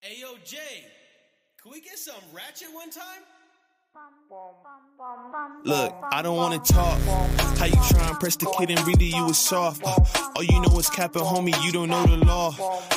Hey, yo, Jay, can we get some ratchet one time? Look, I don't wanna talk. How you try and press the kid and really you was soft. All you know is capping, homie, you don't know the law.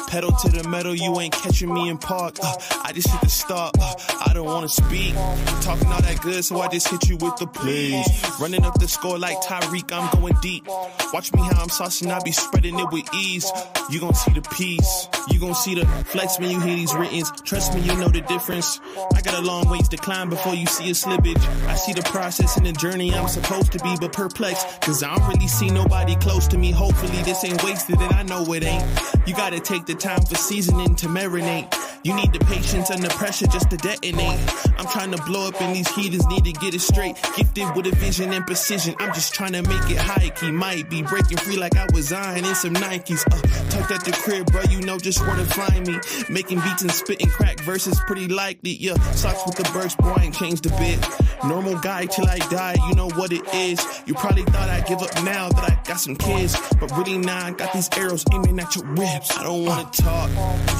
Pedal to the metal, you ain't catching me in park. I just hit the stop. I don't wanna speak. Talking all that good, so I just hit you with the plays. Running up the score like Tyreek, I'm going deep. Watch me how I'm saucing, I be spreading it with ease. You gon' see the peace. You gon' see the flex when you hear these writtens. Trust me, you know the difference. I got a long ways to climb before you see a slippage. I see the process and the journey I'm supposed to be, but perplexed, cause I don't really see nobody close to me. Hopefully this ain't wasted, and I know it ain't. You gotta take the time for seasoning to marinate. You need the patience and the pressure just to detonate. I'm trying to blow up and these heathens need to get it straight. Gifted with a vision and precision, I'm just trying to make it high key. Might be breaking free like I was Zion in some Nikes. Tucked at the crib, bro, you know just where to find me. Making beats and spitting crack verses pretty likely. Yeah, socks with the burst, boy, I ain't changed a bit. Normal guy till I die, you know what it is. You probably thought I'd give up now that I got some kids, but really now I got these arrows aiming at your ribs. I don't wanna talk.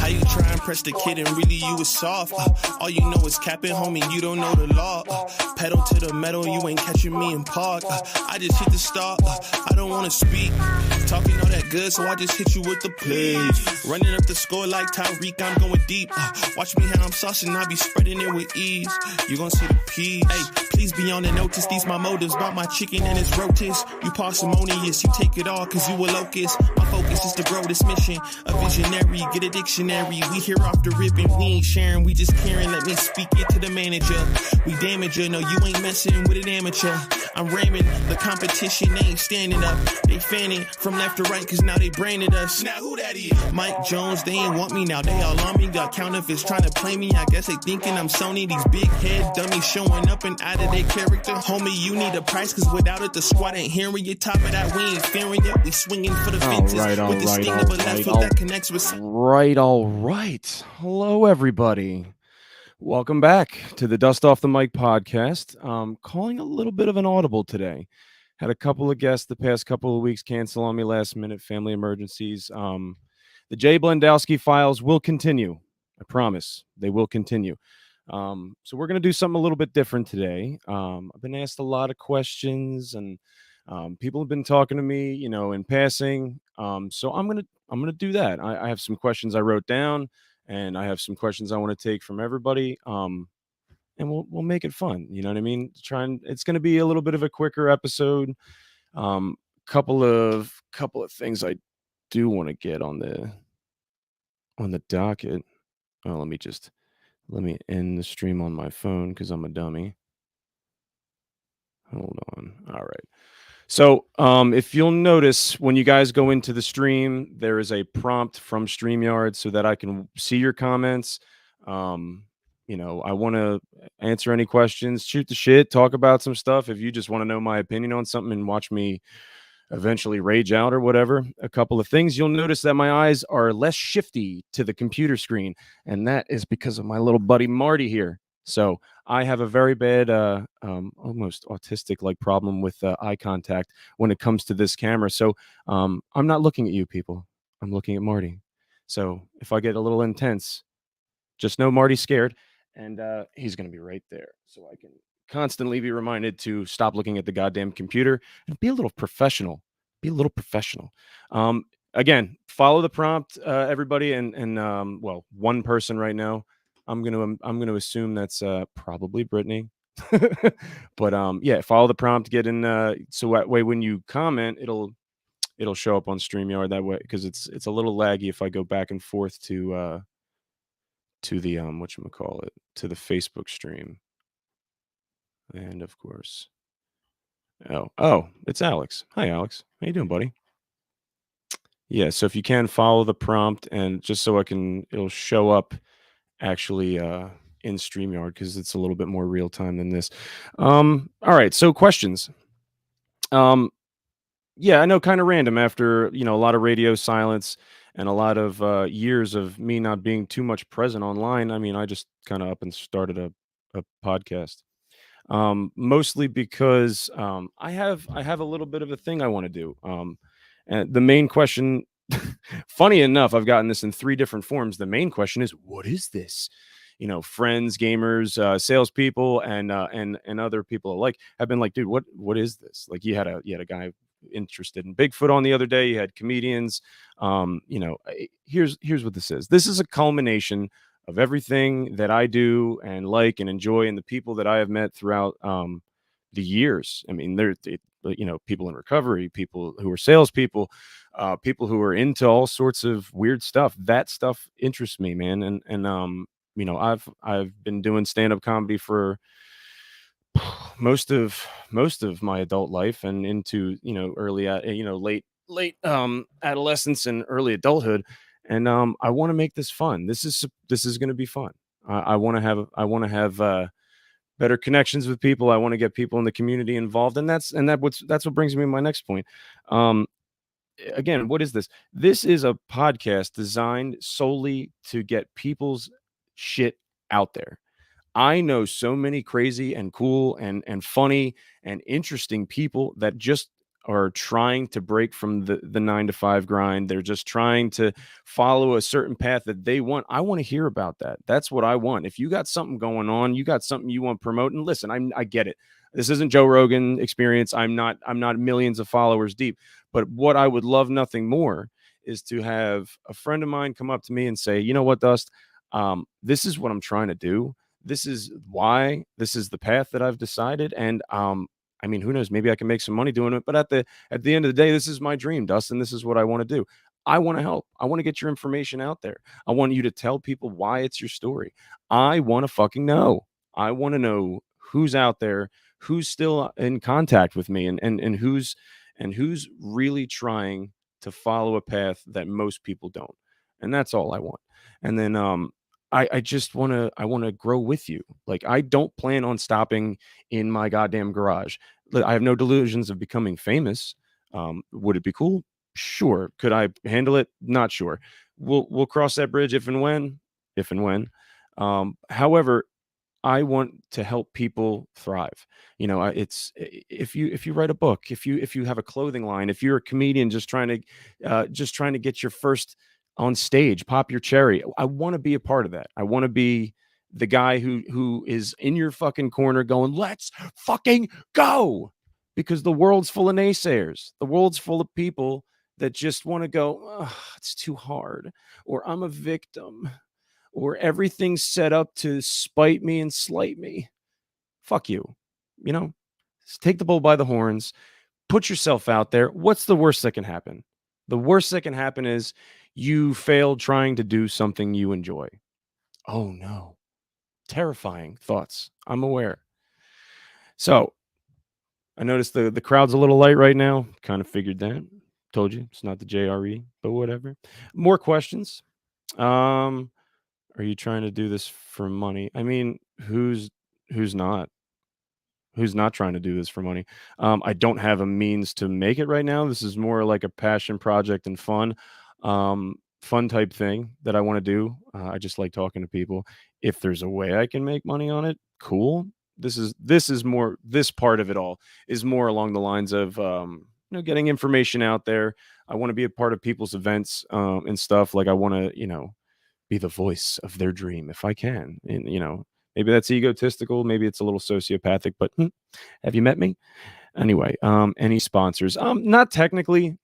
How you try and press the kid and really you was soft. All you know is capping, homie, you don't know the law. Pedal to the metal, you ain't catching me in park. I just hit the stop. I don't wanna speak. Talking all that good, so I just hit you with the plays. Running up the score like Tyreek, I'm going deep. Watch me how I'm saucing, I be spreading it with ease. You gon' see the peas. Hey, please be on the notice, these my motives. Bought my chicken and it's rotis. You parsimonious, you take it all cause you a locust. My focus is to grow this mission. A visionary, get a dictionary. We here off the ribbon, we ain't sharing, we just caring. Let me speak it to the manager. We damage her, no you ain't messing with an amateur. I'm ramming, the competition ain't standing up. They fanning from left to right cause now they branded us. Now who that is? Mike Jones, they ain't want me now, they all on me. Got counterfeits trying to play me, I guess they thinking I'm Sony. These big head dummies showing up and out of their character. Homie, you need a price cause without it the squad ain't hearing you. Top of that, we ain't fearing it. We swinging for the fences with the sting of a left foot that connects with... All right. Hello, everybody. Welcome back to the Dust Off the Mic podcast. Calling a little bit of an audible today. Had a couple of guests the past couple of weeks cancel on me last minute, family emergencies. The Jason Blendowski Files will continue. I promise they will continue. So we're going to do something a little bit different today. I've been asked a lot of questions and people have been talking to me, in passing. So I'm gonna do that. I have some questions I wrote down, and I have some questions I want to take from everybody. And we'll make it fun. You know what I mean? It's going to be a little bit of a quicker episode. Couple of things I do want to get on the docket. Oh, let me end the stream on my phone because I'm a dummy. Hold on. All right. So if you'll notice, when you guys go into the stream, there is a prompt from StreamYard so that I can see your comments. I want to answer any questions, shoot the shit, talk about some stuff. If you just want to know my opinion on something and watch me eventually rage out or whatever, a couple of things. You'll notice that my eyes are less shifty to the computer screen, and that is because of my little buddy Marty here. So I have a very bad, almost autistic-like problem with eye contact when it comes to this camera. So I'm not looking at you people. I'm looking at Marty. So if I get a little intense, just know Marty's scared, and he's going to be right there. So I can constantly be reminded to stop looking at the goddamn computer and be a little professional. Again, follow the prompt, everybody, and one person right now. I'm gonna assume that's probably Brittany. But yeah, follow the prompt, get in so that way when you comment, it'll show up on StreamYard that way, because it's a little laggy if I go back and forth to the whatchamacallit, to the Facebook stream. And of course, oh, it's Alex. Hi, Alex. How you doing, buddy? Yeah, so if you can follow the prompt, and just so it'll show up actually in StreamYard, because it's a little bit more real time than this. All right, so questions. Yeah, I know, kind of random after a lot of radio silence and a lot of years of me not being too much present online. I mean, I just kind of up and started a podcast. Mostly because I have a little bit of a thing I want to do. And the main question Funny enough, I've gotten this in 3 different forms. The main question is, "What is this?" Friends, gamers, salespeople, and other people alike have been like, "Dude, what is this?" Like, you had a guy interested in Bigfoot on the other day. You had comedians. Here's what this is. This is a culmination of everything that I do and like and enjoy, and the people that I have met throughout the years. I mean, people in recovery, people who are salespeople, people who are into all sorts of weird stuff. That stuff interests me, man. I've been doing stand up comedy for most of my adult life and into late adolescence and early adulthood, and I want to make this fun. This is going to be fun. I want to have better connections with people. I want to get people in the community involved, and that's what brings me to my next point. Um, Again, what is this? This is a podcast designed solely to get people's shit out there. I know so many crazy and cool and funny and interesting people that just are trying to break from the 9 to 5 grind. They're just trying to follow a certain path that they want. I want to hear about that. That's what I want. If you got something going on, you got something you want to promote, and listen, I get it. This isn't Joe Rogan experience. I'm not millions of followers deep, but what I would love nothing more is to have a friend of mine come up to me and say, "You know what, Dust? This is what I'm trying to do. This is why, this is the path that I've decided, and I mean, who knows, maybe I can make some money doing it, but at the end of the day, this is my dream, Dustin. This is what I want to do. I want to help. I want to get your information out there. I want you to tell people why it's your story. I want to fucking know. I want to know who's out there, who's still in contact with me, and who's really trying to follow a path that most people don't. And that's all I want. And then I just want to grow with you. Like, I don't plan on stopping in my goddamn garage. I have no delusions of becoming famous. Would it be cool? Sure. Could I handle it? Not sure. We'll cross that bridge if and when. If and when. However, I want to help people thrive. If you write a book, if you have a clothing line, if you're a comedian just trying to get your first on stage, pop your cherry. I want to be a part of that. I want to be the guy who is in your fucking corner going, "Let's fucking go," because the world's full of naysayers. The world's full of people that just want to go, "Ugh, it's too hard," or "I'm a victim," or "everything's set up to spite me and slight me." Fuck you. You know, take the bull by the horns, put yourself out there. What's the worst that can happen? The worst that can happen is you failed trying to do something you enjoy. Oh no. Terrifying thoughts. I'm aware. So I noticed the crowd's a little light right now. Kind of figured that. Told you it's not the JRE, but whatever. More questions. Um, are you trying to do this for money? I mean, who's not? Who's not trying to do this for money? I don't have a means to make it right now. This is more like a passion project and fun type thing that I want to do. I just like talking to people. If there's a way I can make money on it, cool. This is more, this part of it all is more along the lines of getting information out there. I want to be a part of people's events and stuff. Like, I want to be the voice of their dream if I can. And maybe that's egotistical, maybe it's a little sociopathic, but have you met me? Anyway, any sponsors? Not technically.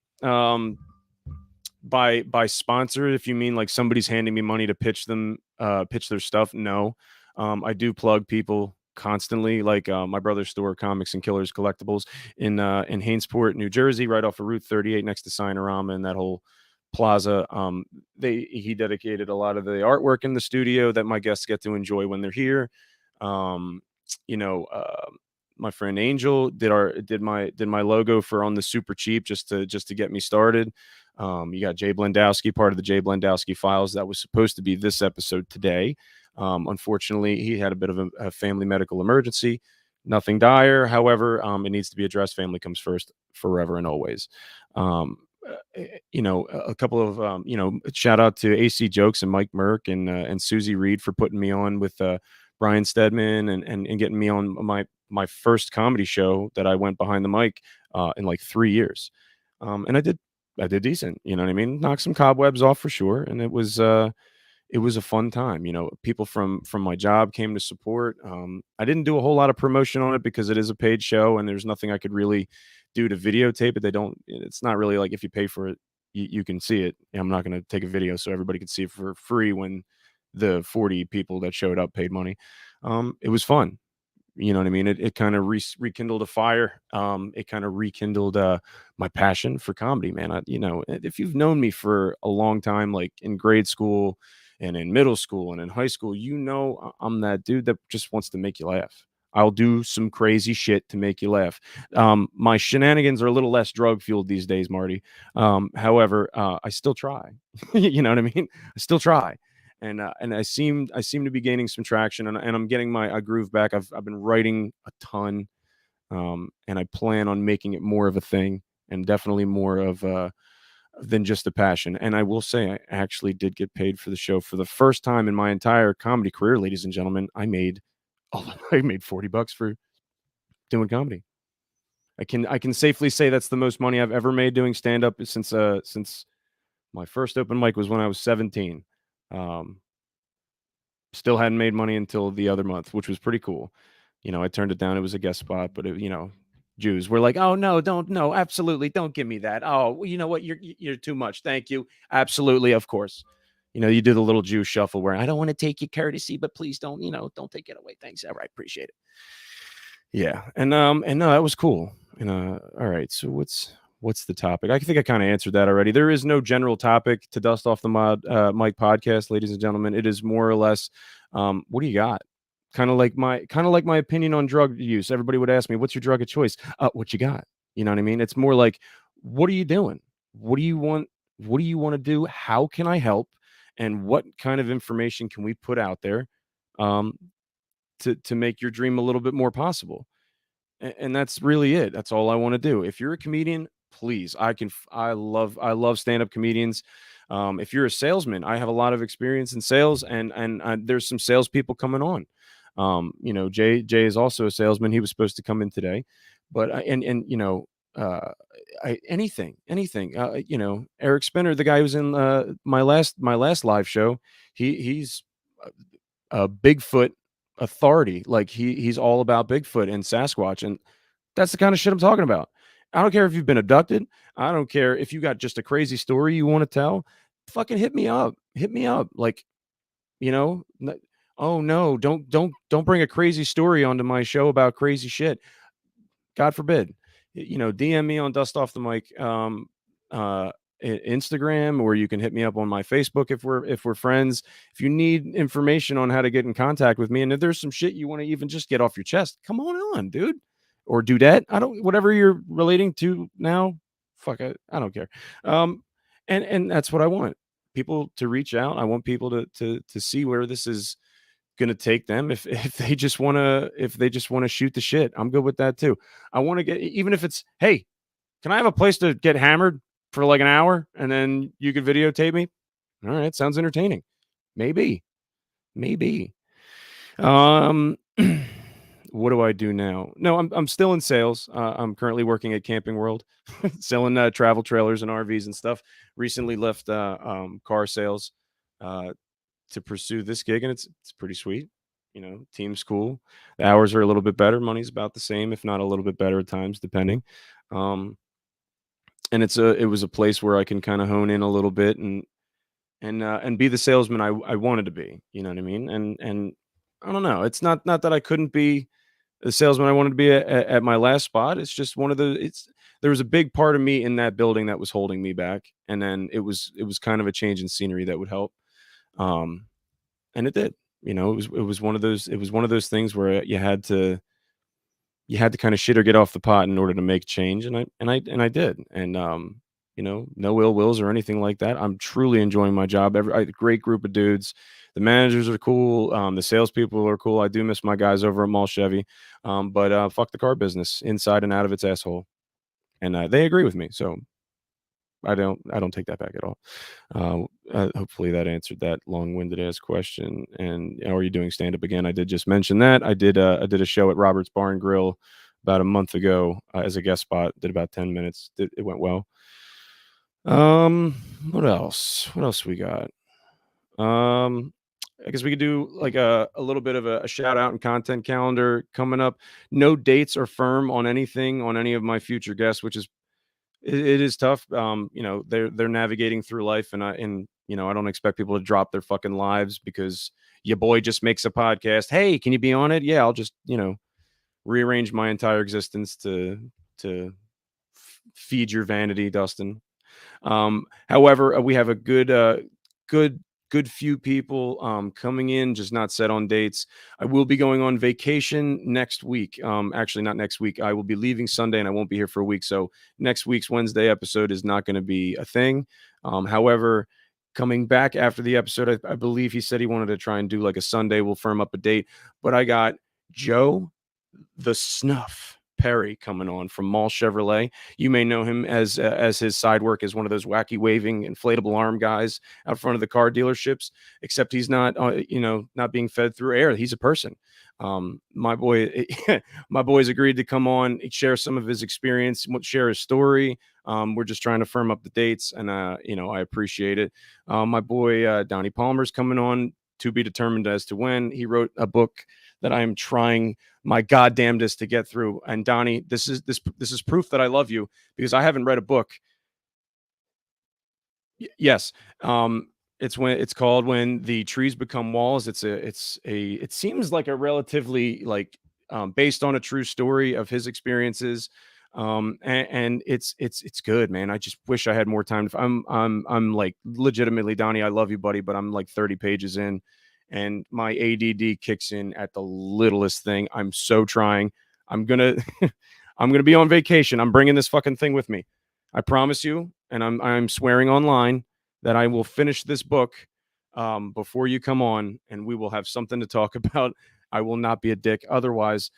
By sponsor, if you mean like somebody's handing me money to pitch their stuff, no. I do plug people constantly, like my brother's store, Comics and Killers Collectibles, in Hainesport, New Jersey, right off of Route 38 next to Cinerama and that whole plaza. He dedicated a lot of the artwork in the studio that my guests get to enjoy when they're here. Um, you know, my friend Angel did my logo for On the Super Cheap just to get me started. You got Jay Blendowski, part of the Jay Blendowski Files, that was supposed to be this episode today. Unfortunately, he had a bit of a family medical emergency. Nothing dire, however, it needs to be addressed. Family comes first, forever and always. A couple of shout out to AC Jokes and Mike Merck and Susie Reed for putting me on with Brian Stedman and getting me on my first comedy show that I went behind the mic in like 3 years. And I did did decent. You know what I mean? Knocked some cobwebs off for sure, and it was a fun time. You know, people from my job came to support. I didn't do a whole lot of promotion on it because it is a paid show, and there's nothing I could really do to videotape it. They don't. It's not really like if you pay for it, you can see it. I'm not going to take a video so everybody can see it for free when the 40 people that showed up paid money. It was fun. You know what I mean? It kind of rekindled a fire. It kind of rekindled my passion for comedy, man. You know, if you've known me for a long time, like in grade school and in middle school and in high school, you know I'm that dude that just wants to make you laugh. I'll do some crazy shit to make you laugh. My shenanigans are a little less drug fueled these days, Marty. However, I still try. You know what I mean? I still try, and I seem to be gaining some traction, and I'm getting my groove back. I've been writing a ton, and I plan on making it more of a thing, and definitely more of than just a passion. And I will say, I actually did get paid for the show for the first time in my entire comedy career, ladies and gentlemen. I made $40 for doing comedy. I can safely say that's the most money I've ever made doing stand up since my first open mic was when I was 17. Um, Still hadn't made money until the other month, which was pretty cool. You know, I turned it down. It was a guest spot, but you know, Jews were like, "Oh no, don't no, absolutely, don't give me that. Oh, well, you know what? You're too much. Thank you. Absolutely, of course." You know, you do the little Jew shuffle where I don't want to take your courtesy, but please don't, you know, don't take it away. Thanks. All right, appreciate it. Yeah, and no, that was cool. And all right, so what's the topic? I think I kind of answered that already. There is no general topic to Dust Off the Mic podcast, ladies and gentlemen. It is more or less, what do you got? Kind of like my opinion on drug use. Everybody would ask me, "What's your drug of choice?" What you got? You know what I mean? It's more like, what are you doing? What do you want? What do you want to do? How can I help? And what kind of information can we put out there, um, to make your dream a little bit more possible? And that's really it. That's all I want to do. If you're a comedian, please, I love stand-up comedians. If you're a salesman, I have a lot of experience in sales, and there's some salespeople coming on. You know, Jay is also a salesman. He was supposed to come in today, but and you know, uh, anything. You know, Eric Spinner, the guy who's in my last live show, he's a Bigfoot authority. Like he's all about Bigfoot and Sasquatch, and that's the kind of shit I'm talking about. I don't care if you've been abducted. I don't care if you got just a crazy story you want to tell. Fucking hit me up. Hit me up. Like, you know, oh no, don't bring a crazy story onto my show about crazy shit. God forbid. You know, DM me on Dust Off the Mic Instagram, or you can hit me up on my Facebook if we're friends. If you need information on how to get in contact with me, and if there's some shit you want to even just get off your chest, come on, dude, or dudette. I don't whatever you're relating to now. Fuck it, I don't care. And that's what I want, people to reach out. I want people to see where this is going to take them. If they just want to shoot the shit, I'm good with that too. I want to get, even if it's, hey, can I have a place to get hammered for like an hour and then you could videotape me? All right, sounds entertaining. Maybe. Um what do I do now? No, I'm still in sales. I'm currently working at Camping World, selling travel trailers and RVs and stuff. Recently left car sales to pursue this gig, and it's pretty sweet. You know, team's cool. The hours are a little bit better. Money's about the same, if not a little bit better at times, depending. Um, and it was a place where I can kind of hone in a little bit and be the salesman I wanted to be. You know what I mean? And I don't know. It's not that I couldn't be the salesman I wanted to be at my last spot. It's just one of the it's there was a big part of me in that building that was holding me back, and then it was kind of a change in scenery that would help. Um, and it did. You know, it was one of those things where you had to kind of shit or get off the pot in order to make change, and I did. And you know, no ill wills or anything like that. I'm truly enjoying my job. Great group of dudes. The managers are cool. The salespeople are cool. I do miss my guys over at Mall Chevy. But fuck the car business inside and out of its asshole. And they agree with me. So I don't take that back at all. Hopefully that answered that long-winded ass question. And are you doing stand-up again? I did just mention that. I did a show at Robert's Bar and Grill about a month ago as a guest spot. Did about 10 minutes. It went well. What else? What else we got? I guess we could do like a little bit of a shout out and content calendar coming up. No dates are firm on anything on any of my future guests, which is it is tough. They're navigating through life, and I don't expect people to drop their fucking lives because your boy just makes a podcast. Hey, can you be on it? Yeah, I'll just rearrange my entire existence to feed your vanity, Dustin. However, we have a good good few people coming in, just not set on dates. I will be going on vacation next week. Actually, not next week. I will be leaving Sunday, and I won't be here for a week. So next week's Wednesday episode is not going to be a thing. However, coming back after the episode, I believe he said he wanted to try and do like a Sunday. We'll firm up a date. But I got Joe the Snuff Perry coming on from Mall Chevrolet. You may know him as his side work as one of those wacky waving inflatable arm guys out front of the car dealerships. Except he's not, not being fed through air. He's a person. My boy, my boy's agreed to come on, share some of his experience, share his story. We're just trying to firm up the dates, and I appreciate it. My boy Donnie Palmer's coming on, to be determined as to when. He wrote a book that I am trying my goddamnedest to get through. And Donnie, this is proof that I love you because I haven't read a book. Yes. It's called When the Trees Become Walls. It seems like a relatively based on a true story of his experiences. And it's good, man. I just wish I had more time. I'm like legitimately, Donnie, I love you, buddy, but I'm like 30 pages in and my ADD kicks in at the littlest thing. I'm so trying. I'm gonna I'm gonna be on vacation. I'm bringing this fucking thing with me. I promise you, and I'm swearing online that I will finish this book before you come on, and we will have something to talk about. I will not be a dick. Otherwise,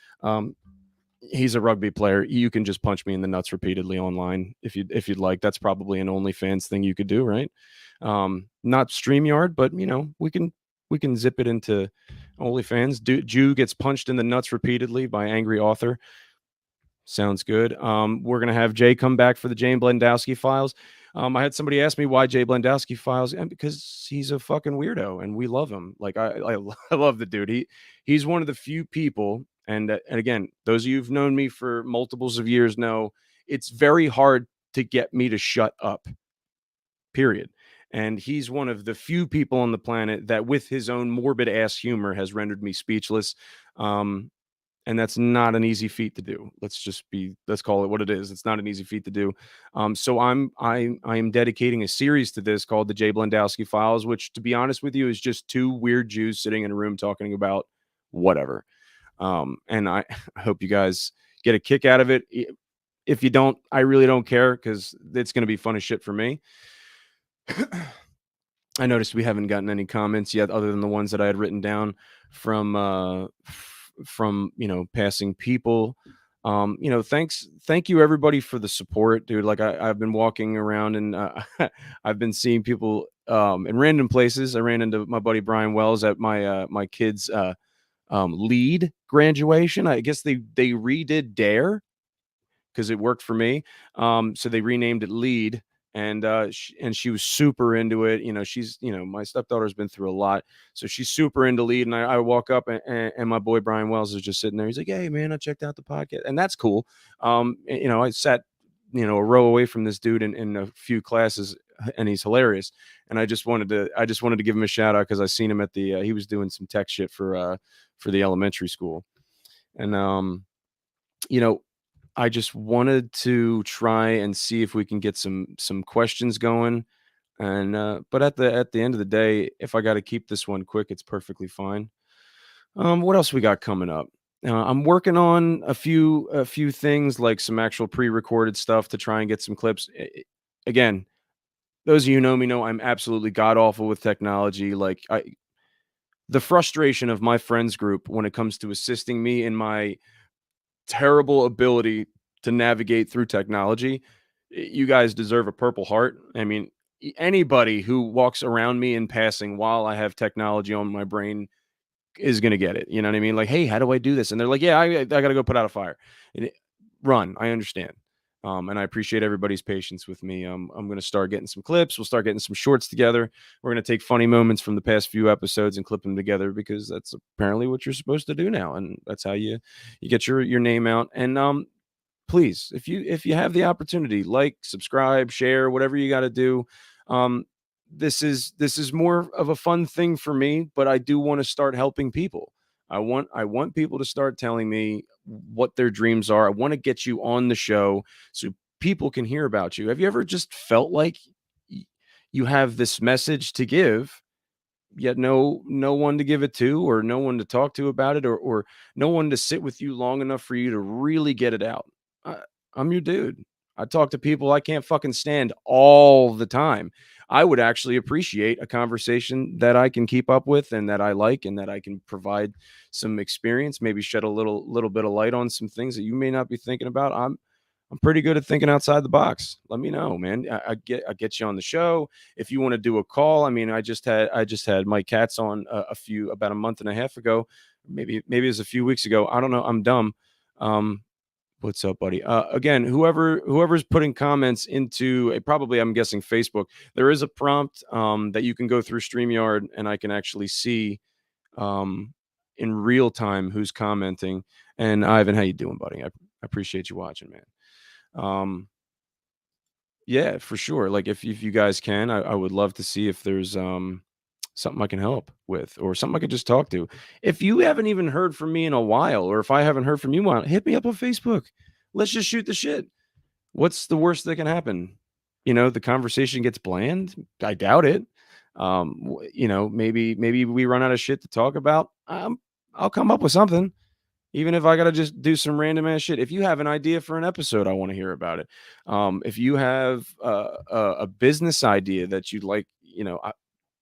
he's a rugby player. You can just punch me in the nuts repeatedly online if you'd like. That's probably an OnlyFans thing you could do, right? Not StreamYard, but we can zip it into OnlyFans. Jew gets punched in the nuts repeatedly by angry author. Sounds good. We're gonna have Jay come back for the Jason Blendowski Files. I had somebody ask me why Jay Blendowski Files, and because he's a fucking weirdo, and we love him. Like I love the dude. He's one of the few people, and again, those of you who've known me for multiples of years know it's very hard to get me to shut up. Period. And he's one of the few people on the planet that, with his own morbid ass humor, has rendered me speechless. And that's not an easy feat to do. Let's call it what it is. It's not an easy feat to do. So I am dedicating a series to this called the Jay Blendowski Files, which, to be honest with you, is just two weird Jews sitting in a room talking about whatever. And I hope you guys get a kick out of it. If you don't, I really don't care, because it's going to be fun as shit for me. I noticed we haven't gotten any comments yet, other than the ones that I had written down from passing people. Thank you everybody for the support, dude. Like I've been walking around and I've been seeing people in random places. I ran into my buddy Brian Wells at my kids' lead graduation. I guess they redid Dare because it worked for me. So they renamed it Lead. And she was super into it. She's my stepdaughter's been through a lot, so she's super into Lead. And I walk up and my boy Brian Wells is just sitting there. He's like, "Hey man, I checked out the podcast," and that's cool. I sat a row away from this dude in a few classes, and he's hilarious. And I just wanted to give him a shout out because I seen him at the he was doing some tech shit for the elementary school, and I just wanted to try and see if we can get some questions going. And but at the end of the day, if I got to keep this one quick, it's perfectly fine. What else we got coming up? I'm working on a few things, like some actual pre-recorded stuff to try and get some clips. Again, those of you who know me know I'm absolutely god awful with technology. Like the frustration of my friends group when it comes to assisting me in my terrible ability to navigate through technology. You guys deserve a Purple Heart. I mean, anybody who walks around me in passing while I have technology on my brain is going to get it. You know what I mean? Like, hey, how do I do this? And they're like, yeah, I got to go put out a fire. Run. I understand. And I appreciate everybody's patience with me. I'm going to start getting some clips. We'll start getting some shorts together. We're going to take funny moments from the past few episodes and clip them together because that's apparently what you're supposed to do now, and that's how you get your name out. And please, if you have the opportunity, like, subscribe, share, whatever you got to do. Um, this is more of a fun thing for me, but I do want to start helping people. I want people to start telling me what their dreams are. I want to get you on the show so people can hear about you. Have you ever just felt like you have this message to give, yet no one to give it to, or no one to talk to about it, or no one to sit with you long enough for you to really get it out? I, I'm your dude. I talk to people I can't fucking stand all the time. I would actually appreciate a conversation that I can keep up with and that I like and that I can provide some experience, maybe shed a little bit of light on some things that you may not be thinking about. I'm pretty good at thinking outside the box. Let me know, man. I get you on the show. If you want to do a call, I mean, I just had Mike Katz on about a month and a half ago, maybe it was a few weeks ago. I don't know. I'm dumb. Um, what's up, buddy? Again, whoever's putting comments into probably, I'm guessing, Facebook, there is a prompt that you can go through StreamYard and I can actually see um in real time who's commenting. And Ivan, how you doing, buddy? I appreciate you watching, man. Um, yeah, for sure. Like if you guys can, I would love to see if there's something I can help with or something I could just talk to. If you haven't even heard from me in a while, or if I haven't heard from you in a while, hit me up on Facebook. Let's just shoot the shit. What's the worst that can happen? The conversation gets bland. I doubt it. Maybe we run out of shit to talk about. I'll come up with something. Even if I got to just do some random ass shit. If you have an idea for an episode, I want to hear about it. If you have a business idea that you'd like,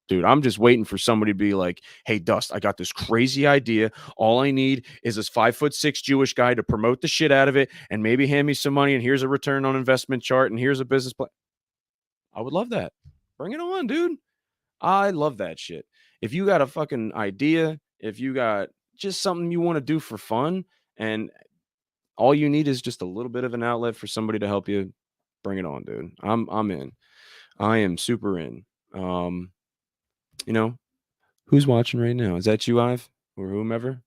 dude, I'm just waiting for somebody to be like, "Hey, Dust, I got this crazy idea. All I need is this 5'6" Jewish guy to promote the shit out of it and maybe hand me some money. And here's a return on investment chart. And here's a business plan." I would love that. Bring it on, dude. I love that shit. If you got a fucking idea, if you got just something you want to do for fun, and all you need is just a little bit of an outlet for somebody to help you, bring it on, dude. I'm in. I am super in. Um, you know, who's watching right now? Is that you, Ive, or whomever?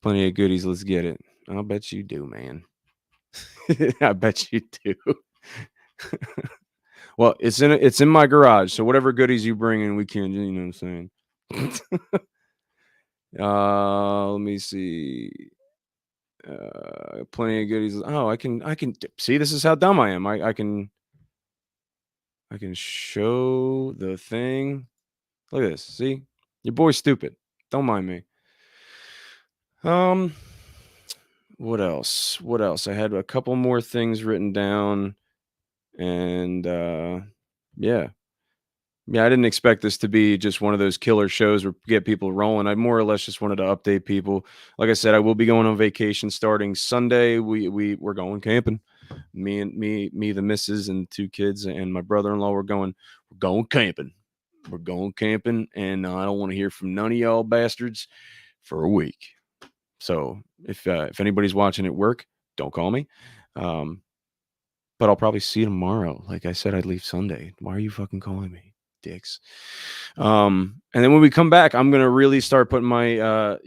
Plenty of goodies. Let's get it. I'll bet you do, man. I bet you do. Well, it's in my garage, so whatever goodies you bring in, we can. You know what I'm saying? Let me see. Plenty of goodies. Oh, I can see. This is how dumb I am. I can show the thing. Look at this. See, your boy's stupid. Don't mind me. Um, what else? What else? I had a couple more things written down, and yeah. Yeah, I didn't expect this to be just one of those killer shows where get people rolling. I more or less just wanted to update people. Like I said, I will be going on vacation starting Sunday. We're going camping. Me, the missus, and two kids, and my brother-in-law. We're going camping. We're going camping, and I don't want to hear from none of y'all bastards for a week. So if anybody's watching at work, don't call me. But I'll probably see you tomorrow. Like I said, I'd leave Sunday. Why are you fucking calling me, dicks? And then when we come back, I'm gonna really start putting my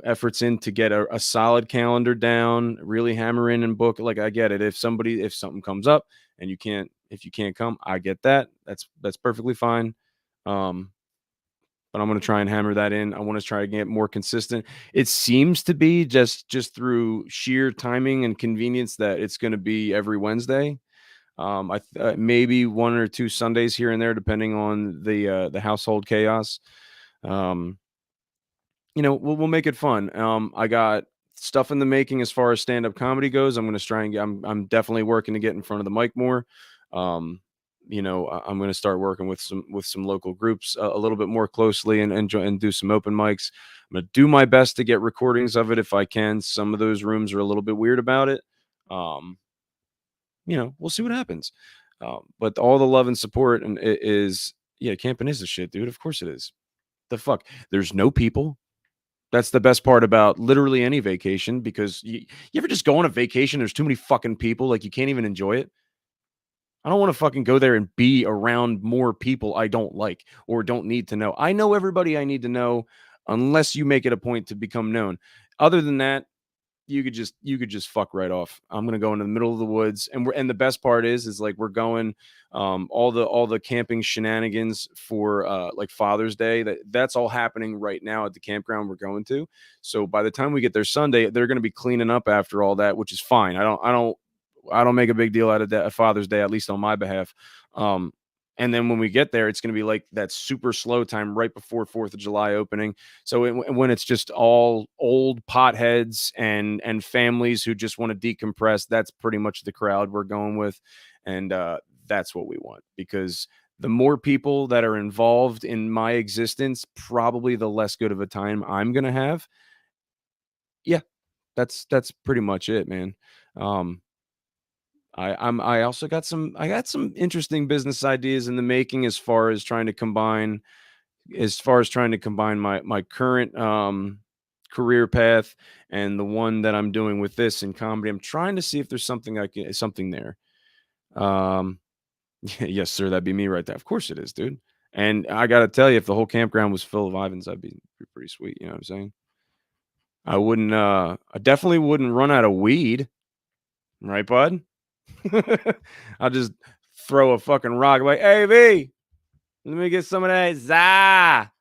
efforts in to get a solid calendar down, really hammer in and book. Like, I get it. If something comes up and if you can't come, I get that. That's perfectly fine. But I'm gonna try and hammer that in. I want to try to get more consistent. It seems to be just through sheer timing and convenience that it's gonna be every Wednesday. Maybe one or two Sundays here and there, depending on the household chaos. Um, we'll make it fun. I got stuff in the making as far as stand up comedy goes. I'm going to try and I'm definitely working to get in front of the mic more. I'm going to start working with some local groups a little bit more closely and do some open mics. I'm going to do my best to get recordings of it if I can. Some of those rooms are a little bit weird about it. We'll see what happens. But all the love and support and camping is the shit, dude. Of course it is. The fuck, there's no people. That's the best part about literally any vacation, because you ever just go on a vacation, there's too many fucking people, like you can't even enjoy it. I don't want to fucking go there and be around more people I don't like or don't need to know. I know everybody I need to know, unless you make it a point to become known. Other than that, you could just fuck right off. I'm gonna go into the middle of the woods, and the best part is like we're going all the camping shenanigans for like Father's Day. That's all happening right now at the campground we're going to. So by the time we get there Sunday, they're gonna be cleaning up after all that, which is fine. I don't make a big deal out of that Father's Day, at least on my behalf. Um, and then when we get there, it's going to be like that super slow time right before 4th of July opening. So when it's just all old potheads and families who just want to decompress, that's pretty much the crowd we're going with. And that's what we want, because the more people that are involved in my existence, probably the less good of a time I'm going to have. Yeah, that's pretty much it, man. Um, I also got some interesting business ideas in the making, as far as trying to combine my current career path and the one that I'm doing with this in comedy. I'm trying to see if there's something there. Um yes, sir, that'd be me right there. Of course it is, dude. And I got to tell you, if the whole campground was full of Ivans, I'd be pretty sweet, you know what I'm saying? I definitely wouldn't run out of weed, right, bud? I'll just throw a fucking rock like, "Hey, V, let me get some of that za."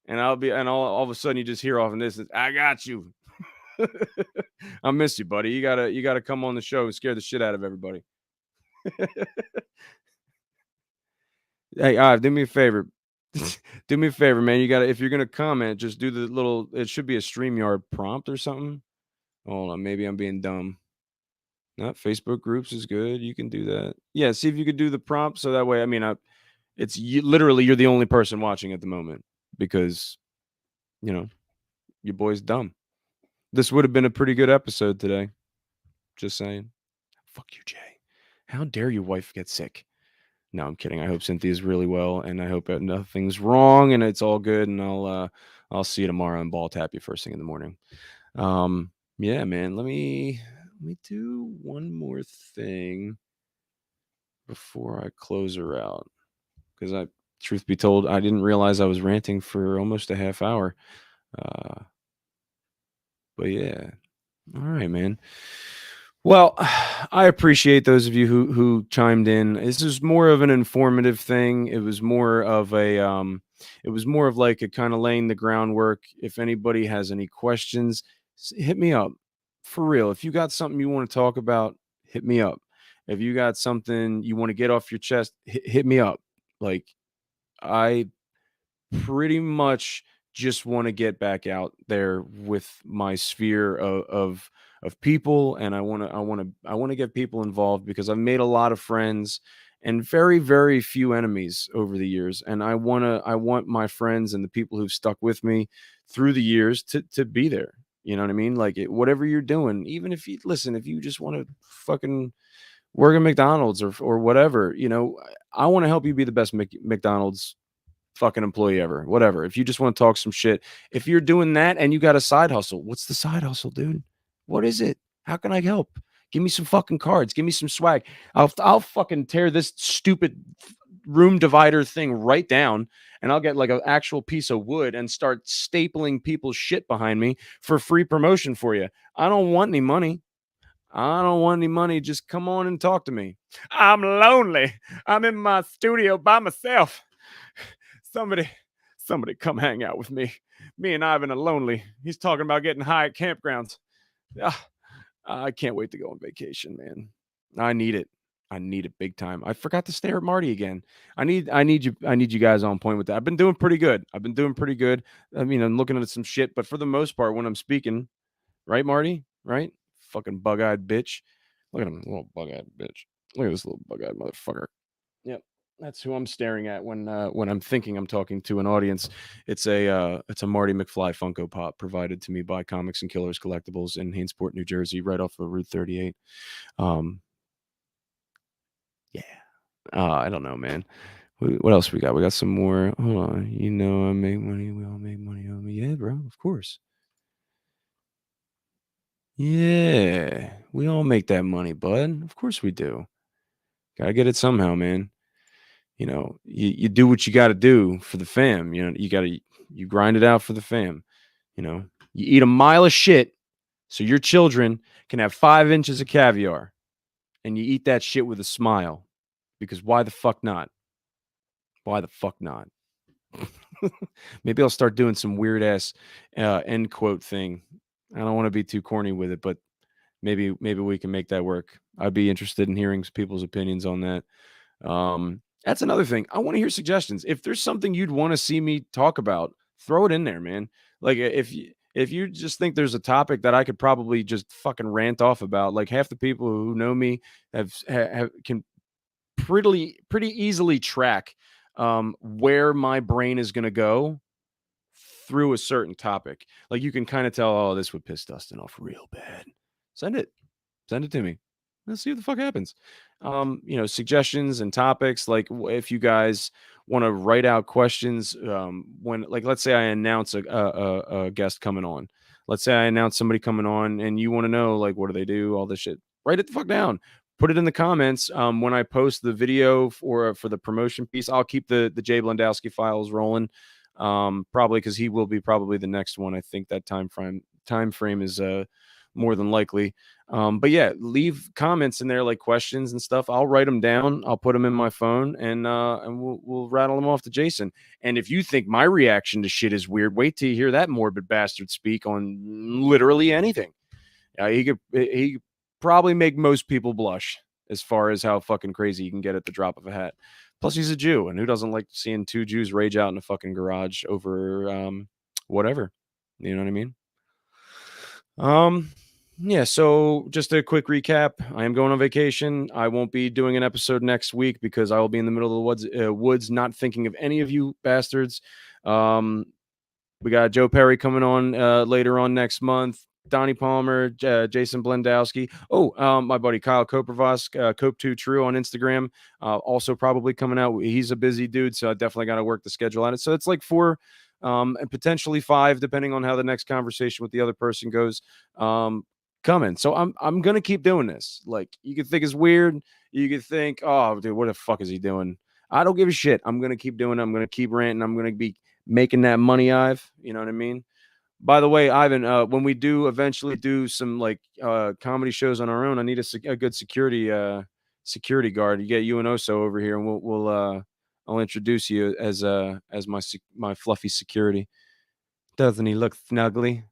And all of a sudden you just hear off in this, "I got you." I miss you, buddy. You gotta come on the show and scare the shit out of everybody. Hey, do me a favor. Do me a favor, man. If you're gonna comment, just do the little. It should be a StreamYard prompt or something. Hold on, maybe I'm being dumb. Not Facebook groups is good. You can do that. Yeah, see if you could do the prompt so that way. I mean, it's literally you're the only person watching at the moment, because you know your boy's dumb. This would have been a pretty good episode today. Just saying. Fuck you, Jay. How dare your wife get sick? No, I'm kidding. I hope Cynthia's really well, and I hope that nothing's wrong and it's all good. And I'll see you tomorrow and ball tap you first thing in the morning. Yeah, man. Let me do one more thing before I close her out, because truth be told, I didn't realize I was ranting for almost a half hour. Uh, but yeah, all right, man. Well, I appreciate those of you who chimed in. This is more of an informative thing. It was more of like a kind of laying the groundwork. If anybody has any questions, hit me up. For real. If you got something you want to talk about, hit me up. If you got something you want to get off your chest, hit me up. Like, I pretty much just want to get back out there with my sphere of people, and I want to get people involved, because I've made a lot of friends and very very few enemies over the years, and I want my friends and the people who've stuck with me through the years to be there. You know what I mean? Like, whatever you're doing, even if you just want to fucking work at McDonald's or whatever, I want to help you be the best McDonald's fucking employee ever. Whatever. If you just want to talk some shit, if you're doing that and you got a side hustle, what's the side hustle, dude? What is it? How can I help? Give me some fucking cards. Give me some swag. I'll fucking tear this stupid room divider thing right down, and I'll get like an actual piece of wood and start stapling people's shit behind me for free promotion for you. I don't want any money. I don't want any money. Just come on and talk to me. I'm lonely. I'm in my studio by myself. Somebody, somebody come hang out with me. Me and Ivan are lonely. He's talking about getting high at campgrounds. Ah, I can't wait to go on vacation, man. I need it. I need it big time. I forgot to stare at Marty again. I need you guys on point with that. I've been doing pretty good. I mean, I'm looking at some shit, but for the most part, when I'm speaking, right, Marty? Right? Fucking bug-eyed bitch. Look at him, little bug-eyed bitch. Look at this little bug-eyed motherfucker. Yep. That's who I'm staring at when I'm thinking I'm talking to an audience. It's a Marty McFly Funko Pop provided to me by Comics and Killers Collectibles in Hainsport, New Jersey, right off of Route 38. Um, yeah. I don't know, man. What else we got? We got some more. Hold on. I make money. We all make money. course. Yeah, we all make that money, bud. Of course we do. Gotta get it somehow, man. You do what you got to do for the fam. You grind it out for the fam. You eat a mile of shit so your children can have 5 inches of caviar, and you eat that shit with a smile, because why the fuck not? Why the fuck not? Maybe I'll start doing some weird ass end quote thing. I don't want to be too corny with it, but maybe we can make that work. I'd be interested in hearing people's opinions on that. That's another thing. I want to hear suggestions. If there's something you'd want to see me talk about, throw it in there, man. Like if you just think there's a topic that I could probably just fucking rant off about, like half the people who know me have can pretty easily track where my brain is going to go through a certain topic. Like you can kind of tell, oh, this would piss Dustin off real bad. Send it to me. Let's see what the fuck happens. Suggestions and topics. Like if you guys want to write out questions, when, like, let's say I announce a guest coming on. Let's say I announce somebody coming on, and you want to know, like, what do they do, all this shit. Write it the fuck down. Put it in the comments. When I post the video for the promotion piece, I'll keep the Jay Blendowski files rolling. Probably because he will be probably the next one. I think that time frame is more than likely. But yeah, leave comments in there, like questions and stuff. I'll write them down. I'll put them in my phone, and we'll rattle them off to Jason. And if you think my reaction to shit is weird, wait till you hear that morbid bastard speak on literally anything. He probably make most people blush as far as how fucking crazy you can get at the drop of a hat. Plus, he's a Jew, and who doesn't like seeing two Jews rage out in a fucking garage over whatever? You know what I mean? Yeah, so just a quick recap. I am going on vacation. I won't be doing an episode next week because I will be in the middle of the woods not thinking of any of you bastards. We got Joe Perry coming on later on next month. Donnie Palmer, Jason Blendowski. Oh, my buddy Kyle Kopervos, Cope2 True on Instagram. Also probably coming out. He's a busy dude, so I definitely got to work the schedule on it. So it's like 4 and potentially 5, depending on how the next conversation with the other person goes. Coming. So I'm gonna keep doing this. Like, you could think it's weird. You could think, oh, dude, what the fuck is he doing? I don't give a shit. I'm gonna keep doing it. I'm gonna keep ranting. I'm gonna be making that money, you know what I mean? By the way, Ivan, when we do eventually do some like comedy shows on our own, I need a good security guard. You get you and Oso over here, and I'll introduce you as my fluffy security. Doesn't he look snuggly?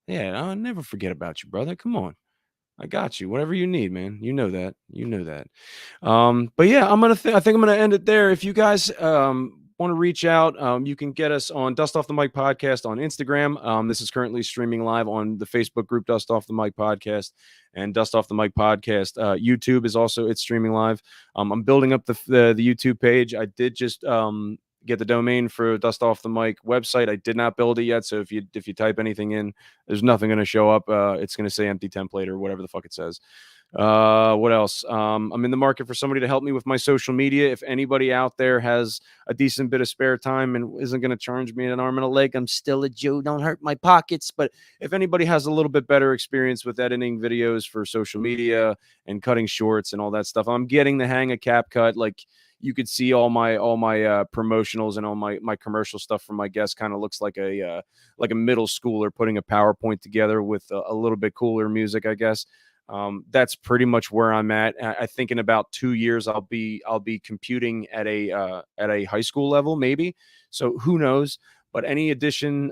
Yeah, I'll never forget about you, brother. Come on. I got you. Whatever you need, man. You know that. You know that. But yeah, I think I'm gonna end it there. If you guys want to reach out, you can get us on Dust Off the Mic Podcast on Instagram. This is currently streaming live on the Facebook group Dust Off the Mic Podcast, and Dust Off the Mic Podcast. YouTube is also, it's streaming live. I'm building up the YouTube page. I did just get the domain for Dust Off the Mic website. I did not build it yet, so if you type anything in, there's nothing going to show up. It's going to say empty template or whatever the fuck it says. What else? I'm in the market for somebody to help me with my social media. If anybody out there has a decent bit of spare time and isn't going to charge me an arm and a leg, I'm still a Jew. Don't hurt my pockets. But if anybody has a little bit better experience with editing videos for social media and cutting shorts and all that stuff, I'm getting the hang of CapCut. Like, you could see all my promotionals and all my commercial stuff from my guests kind of looks like a middle schooler putting a PowerPoint together with a little bit cooler music, I guess. That's pretty much where I'm at. I think in about 2 years I'll be computing at a high school level, maybe. So who knows? But any addition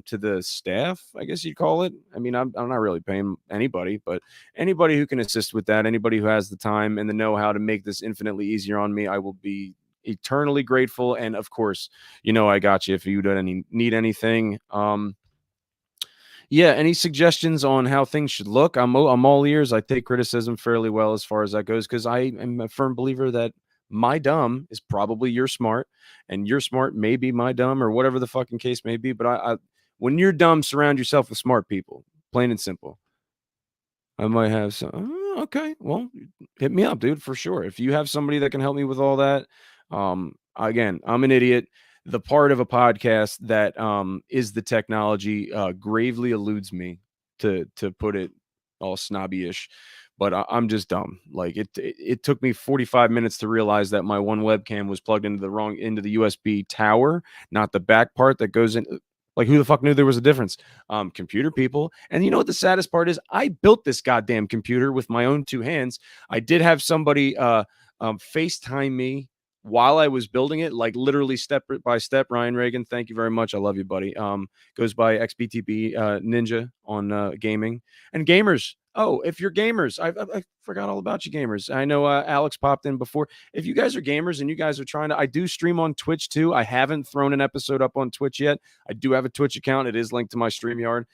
to the staff, I guess you'd call it. I mean, I'm not really paying anybody, but anybody who can assist with that, anybody who has the time and the know-how to make this infinitely easier on me, I will be eternally grateful. And of course, I got you if you need anything. Yeah, any suggestions on how things should look? I'm all ears. I take criticism fairly well as far as that goes, because I am a firm believer that my dumb is probably your smart, and your smart may be my dumb, or whatever the fucking case may be. But I when you're dumb, surround yourself with smart people. Plain and simple. I might have some. Okay, well, hit me up, dude, for sure. If you have somebody that can help me with all that, again, I'm an idiot. the part of a podcast that is the technology gravely eludes me, to put it all snobby-ish. But I'm just dumb. Like it took me 45 minutes to realize that my one webcam was plugged into the USB tower, not the back part that goes in. Like, who the fuck knew there was a difference? Computer people. And you know what the saddest part is? I built this goddamn computer with my own two hands. I did have somebody FaceTime me while I was building it, like literally step by step. Ryan Reagan, thank you very much. I love you, buddy. Goes by XBTB Ninja on gaming and gamers. Oh, if you're gamers, I forgot all about you gamers. I know Alex popped in before. If you guys are gamers and you guys are trying to, I do stream on Twitch too. I haven't thrown an episode up on Twitch yet. I do have a Twitch account. It is linked to my StreamYard.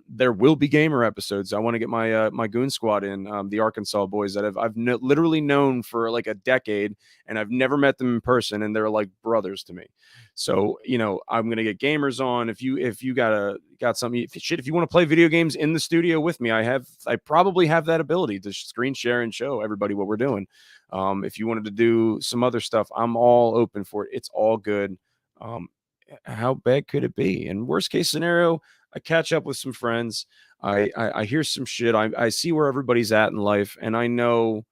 There will be gamer episodes. I want to get my Goon Squad in, the Arkansas boys that I've literally known for like a decade, and I've never met them in person, and they're like brothers to me. So, I'm gonna get gamers on. If you got something, if you want to play video games in the studio with me, I probably have that ability to screen share and show everybody what we're doing. If you wanted to do some other stuff, I'm all open for it. It's all good. How bad could it be? And worst case scenario, I catch up with some friends. I hear some shit. I see where everybody's at in life, and I know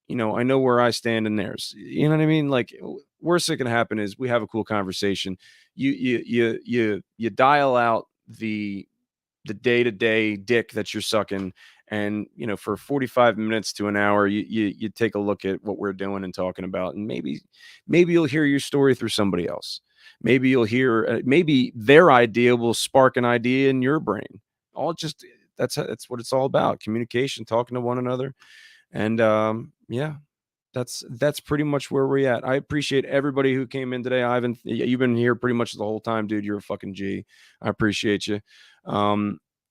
where I stand in theirs. You know what I mean? Like, worst that can happen is we have a cool conversation. You dial out the day-to-day dick that you're sucking, and for 45 minutes to an hour, you take a look at what we're doing and talking about, and maybe you'll hear your story through somebody else. Maybe you'll hear, maybe their idea will spark an idea in your brain. That's what it's all about: communication, talking to one another. And yeah, that's pretty much where we're at. I appreciate everybody who came in today. Ivan, you've been here pretty much the whole time, dude. You're a fucking G. I appreciate you.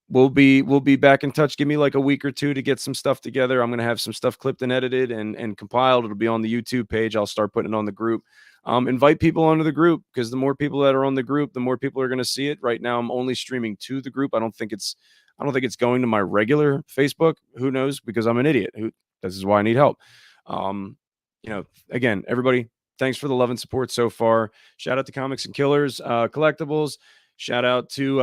We'll be back in touch. Give me like a week or two to get some stuff together. I'm gonna have some stuff clipped and edited and compiled. It'll be on the YouTube page. I'll start putting it on the group. Invite people onto the group, because the more people that are on the group, the more people are going to see it. Right now, I'm only streaming to the group. I don't think it's going to my regular Facebook. Who knows? Because I'm an idiot. This is why I need help. Again, everybody, thanks for the love and support so far. Shout out to Comics and Killers Collectibles. Shout out to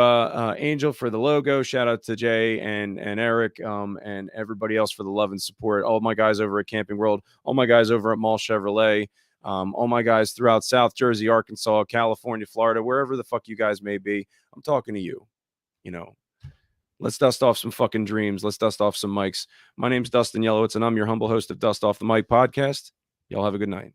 Angel for the logo. Shout out to Jay and Eric and everybody else for the love and support. All my guys over at Camping World. All my guys over at Mall Chevrolet. All my guys throughout South Jersey, Arkansas, California, Florida, wherever the fuck you guys may be. I'm talking to you. Let's dust off some fucking dreams. Let's dust off some mics. My name's Dustin Yellowitz, and I'm your humble host of Dust Off the Mic podcast. Y'all have a good night.